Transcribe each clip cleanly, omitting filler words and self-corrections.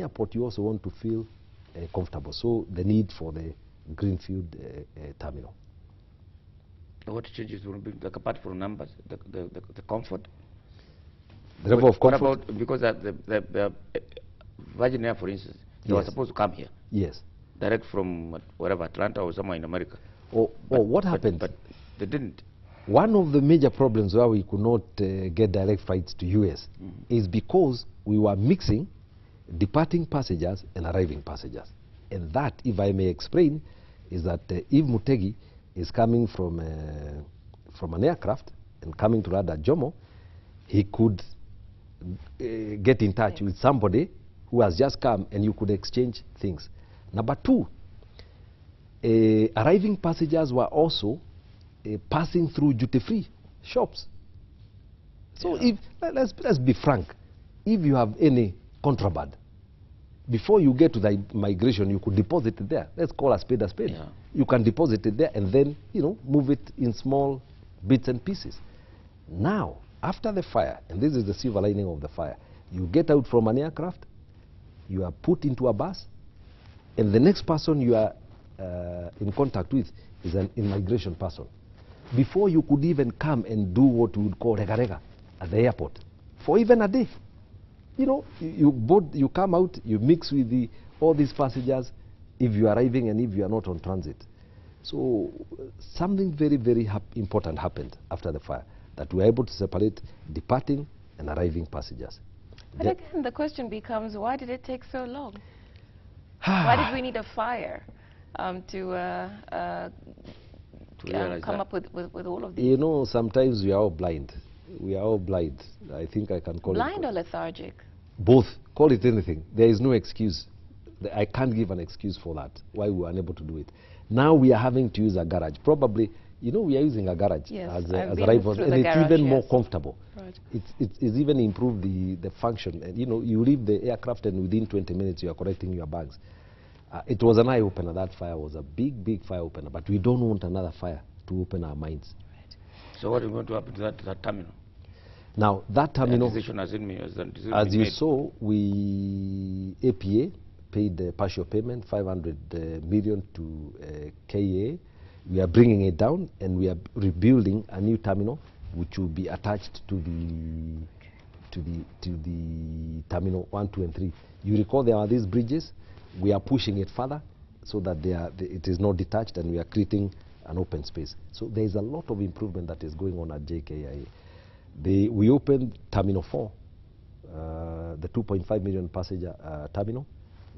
airport, you also want to feel comfortable. So the need for the greenfield terminal. What changes will be, like, apart from numbers, the comfort? The level of comfort? What about, because the Virgin Air, for instance, they were supposed to come here. Yes. Direct from wherever, Atlanta or somewhere in America. What happened? But they didn't. One of the major problems why we could not get direct flights to US is because we were mixing departing passengers and arriving passengers. And that, if I may explain, is that if Mutegi is coming from an aircraft and coming to land at Jomo, he could get in touch with somebody who has just come, and you could exchange things. Number two, arriving passengers were also passing through duty-free shops. So if let's be frank, if you have any contraband, before you get to the migration, you could deposit it there. Let's call a spade a spade. Yeah. You can deposit it there and then, you know, move it in small bits and pieces. Now, after the fire, and this is the silver lining of the fire, you get out from an aircraft, you are put into a bus, and the next person you are in contact with is an immigration person. Before you could even come and do what we would call rega-rega at the airport, for even a day. You know, you come out, you mix with all these passengers if you are arriving and if you are not on transit. So something very, very important happened after the fire, that we were able to separate departing and arriving passengers. But again, the question becomes, why did it take so long? Why did we need a fire to come up with all of these? You know, sometimes we are all blind. We are all blind. I think I can call it... Blind or lethargic? Both. Call it anything. There is no excuse. I can't give an excuse for that, why we were unable to do it. Now we are having to use a garage. Probably, you know, we are using a garage as a rival, and it's even more comfortable. Right. It's even improved the function. And, you know, you leave the aircraft and within 20 minutes you are collecting your bags. It was an eye-opener. That fire was a big, big fire opener. But we don't want another fire to open our minds. Right. So what is going to happen to that terminal? Now, that terminal, as you saw, APA paid the partial payment, 500 million to KA. We are bringing it down, and we are rebuilding a new terminal, which will be attached to the terminal 1, 2, and 3. You recall there are these bridges. We are pushing it further so that it is not detached, and we are creating an open space. So there is a lot of improvement that is going on at JKIA. We opened Terminal 4, the 2.5 million passenger terminal,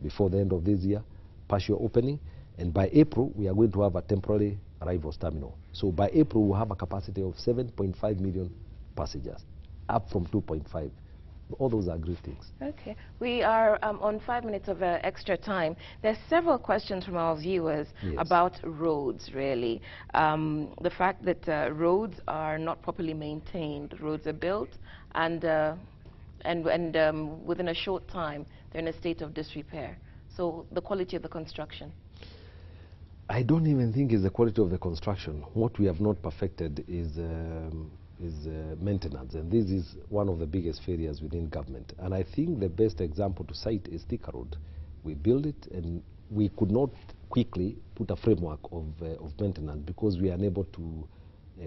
before the end of this year, partial opening, and by April we are going to have a temporary arrivals terminal. So by April we'll have a capacity of 7.5 million passengers, up from 2.5. All those are great things. Okay. We are on 5 minutes of extra time. There's several questions from our viewers about roads, really. The fact that roads are not properly maintained. Roads are built, and within a short time, they're in a state of disrepair. So the quality of the construction. I don't even think it's the quality of the construction. What we have not perfected is maintenance, and this is one of the biggest failures within government. And I think the best example to cite is Thika Road. We built it, and we could not quickly put a framework of maintenance because we are unable to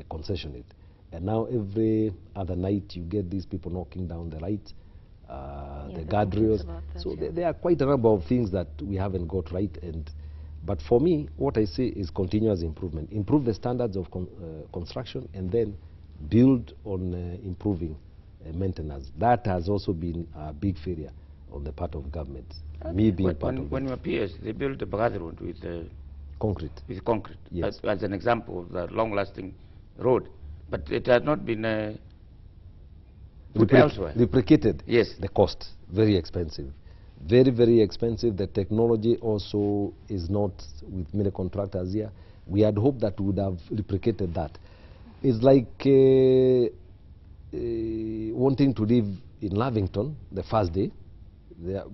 concession it. And now every other night you get these people knocking down the lights, the guardrails. So there are quite a number of things that we haven't got right. But for me, what I say is continuous improvement. Improve the standards of construction, and then build on improving maintenance. That has also been a big failure on the part of government. Okay. Me being part of it. When your peers, they built the Bagazi Road with concrete. With concrete, yes. As an example of the long-lasting road. But it has not been elsewhere. Replicated. Yes. The cost, very expensive. Very, very expensive. The technology also is not with many contractors here. We had hoped that we would have replicated that. It's like wanting to live in Lavington the first day,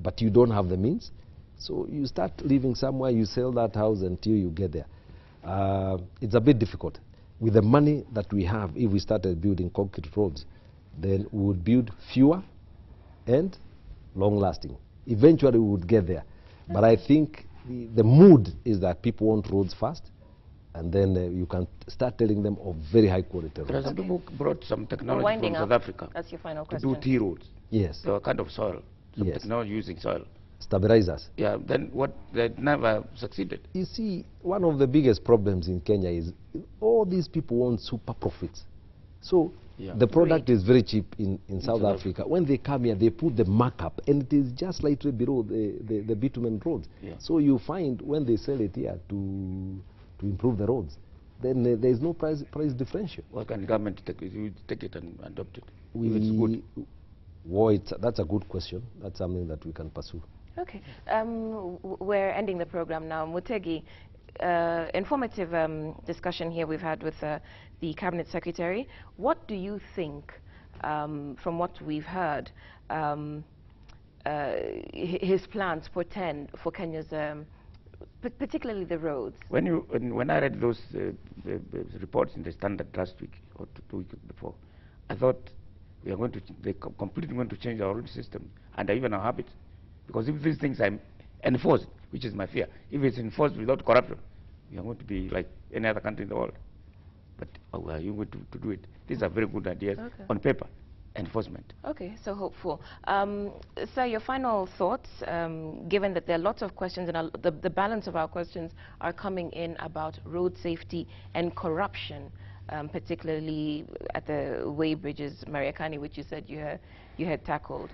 but you don't have the means. So you start living somewhere, you sell that house until you get there. It's a bit difficult. With the money that we have, if we started building concrete roads, then we would build fewer and long-lasting. Eventually we would get there. But I think the mood is that people want roads fast, and then you can start telling them of very high quality roads. There are some people who brought some technology from South Africa. That's your final to question. do T roads. Yes. So a kind of soil. Some Yes. technology using soil. Stabilizers. Yeah, then what, they never succeeded. You see, one of the biggest problems in Kenya is all these people want super profits. So the product is very cheap in South Africa. When they come here, they put the markup, and it is just slightly below the bitumen roads. Yeah. So you find when they sell it here to improve the roads, then there is no price differential. Why can the government take it and adopt it? If it's good. Well, that's a good question. That's something that we can pursue. Okay. We're ending the program now. Mutegi, informative discussion here we've had with the Cabinet Secretary. What do you think, from what we've heard, his plans portend for Kenya's, particularly the roads? When I read those reports in the Standard last week or 2 weeks before, I thought they're completely going to change our road system and even our habits. Because if these things are enforced, which is my fear, if it's enforced without corruption, we are going to be like any other country in the world. But how are you going to do it? These are very good ideas on paper. Enforcement. Okay, so hopeful. Sir, your final thoughts, given that there are lots of questions and the balance of our questions are coming in about road safety and corruption, particularly at the way bridges, Mariakani, which you said you had tackled.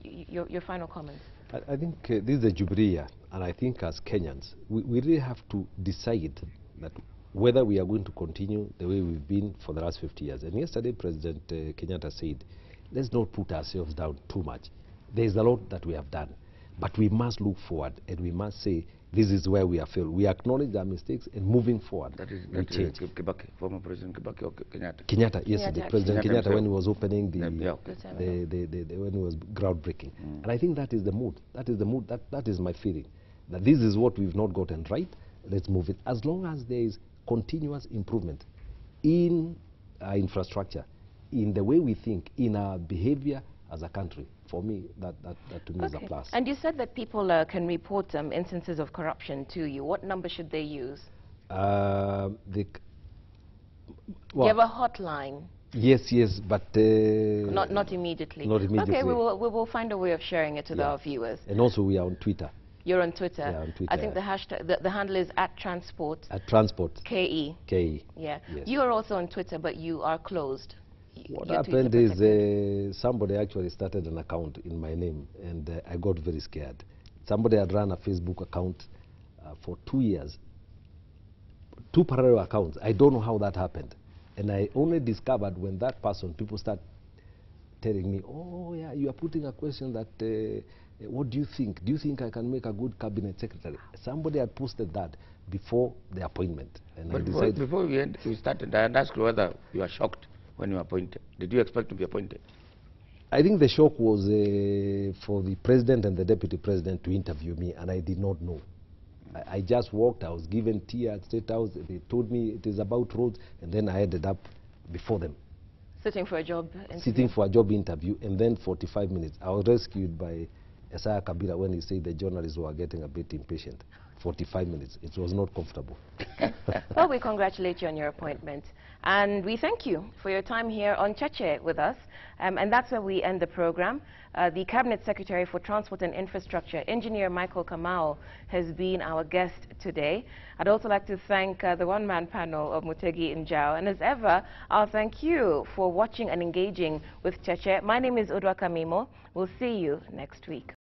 Your final comments. I think this is a Jubilee year, and I think as Kenyans, we really have to decide that whether we are going to continue the way we've been for the last 50 years. And yesterday, President Kenyatta said, let's not put ourselves down too much. There's a lot that we have done, but we must look forward, and we must say, this is where we have failed. We acknowledge our mistakes, and moving forward, we change. Kibaki, former President Kibaki or Kenyatta? Kenyatta, yes, President Kenyatta, when he was opening when he was groundbreaking. And I think that is the mood. That is the mood. That is my feeling. That this is what we've not gotten right. Let's move it. As long as there is continuous improvement in our infrastructure, in the way we think, in our behavior as a country, for me, that to me is a plus. And you said that people can report instances of corruption to you. What number should they use? Well, you have a hotline? Yes, but not immediately. Not immediately. Okay, we will find a way of sharing it to our viewers. And also we are on Twitter. You're on Twitter. Yeah, on Twitter. I think the hashtag, the handle is @transport. @transport. KE. KE. Yeah. Yes. You are also on Twitter, but you are closed. What happened is somebody actually started an account in my name, and I got very scared. Somebody had run a Facebook account for 2 years, 2 parallel accounts. I don't know how that happened, and I only discovered when that person, people start telling me, oh yeah, you are putting a question that, what do you think? Do you think I can make a good cabinet secretary? Somebody had posted that before the appointment, and but I decided. Before we started, I asked you whether you were shocked when you were appointed. Did you expect to be appointed? I think the shock was for the president and the deputy president to interview me, and I did not know. I just walked, I was given tea at State House, they told me it is about roads, and then I ended up before them. Sitting for a job interview? Sitting for a job interview, and then 45 minutes. I was rescued by Isaiah Kabila when he said the journalists were getting a bit impatient. 45 minutes. It was not comfortable. Well, we congratulate you on your appointment. And we thank you for your time here on Cheche with us. And that's where we end the program. The Cabinet Secretary for Transport and Infrastructure, Engineer Michael Kamau, has been our guest today. I'd also like to thank the one-man panel of Mutegi Njau. And as ever, I'll thank you for watching and engaging with Cheche. My name is Udwa Kamimo. We'll see you next week.